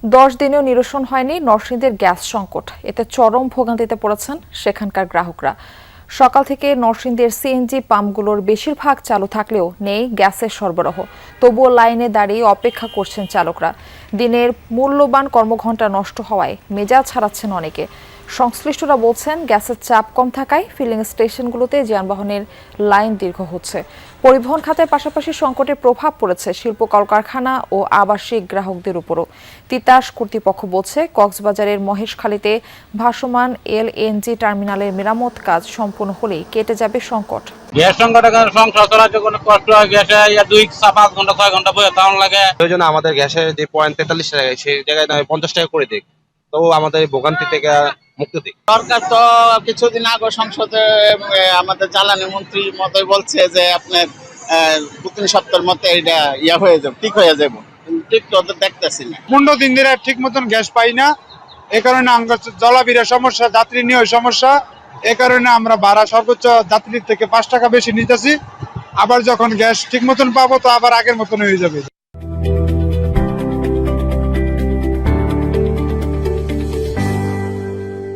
10 দিনেও নিরসন হয়নি নরসিংদীর গ্যাস সংকট। এতে চরম ভোগান্তিতে পড়েছেন সেখানকার গ্রাহকরা। সকাল থেকে নরসিংদীর সিএনজি পাম্পগুলোর বেশিরভাগ চালু থাকলেও নেই গ্যাসের সরবরাহ। তবুও লাইনে দাঁড়িয়ে অপেক্ষা করছেন চালকরা। দিনের মূল্যবান কর্মঘণ্টা নষ্ট হওয়ায় মেজাজ হারাচ্ছেন অনেকে। সংশ্লিষ্টরা বলছেন, গ্যাসের চাপ কম থাকায় ফিলিং স্টেশনগুলোতে যানবাহনের লাইন দীর্ঘ হচ্ছে। পরিবহন খাতের পাশাপাশি সংকটের প্রভাব পড়েছে শিল্প কলকারখানা ও আবাসিক গ্রাহকদের উপরও। তিতাস কর্তৃপক্ষ বলছে, কক্সবাজারের মহেশখালীতে ভাসমান এলএনজি টার্মিনালের মেরামত কাজ সম্পূর্ণ হলেই কেটে যাবে সংকট। গ্যাস সংকটের কারণে সংসার চলাচল কোনো কষ্ট হয়। গ্যাসে 2-5 ঘন্টা 6 ঘন্টা বসে তাও লাগে। ওই জন্য আমাদের গ্যাসের যে পয়েন্ট 43 টাকা, সেই জায়গায় 50 টাকা করে দিক, তো আমাদের এই ভোগান্তি থেকে মুক্তি দিক। সরকার তো কিছুদিন আগে সংসদে আমাদের জ্বালানি মন্ত্রী মতোই বলছে যে আপনার 2-3 সপ্তাহের মধ্যে এটা হয়ে যাবে, ঠিক হয়ে যাবে। ঠিক তো দেখতেছি না। 15 দিন ধরে ঠিক মতন গ্যাস পাই না। এই কারণে আমরা জলাবিরের সমস্যা, যাত্রী নিয়ে সমস্যা। এই কারণে আমরা ভাড়া সর্বোচ্চ যাত্রীর থেকে 5 টাকা বেশি নিতেছি। আবার যখন গ্যাস ঠিক মতন পাবো তো আবার আগের মতন হয়ে যাবে।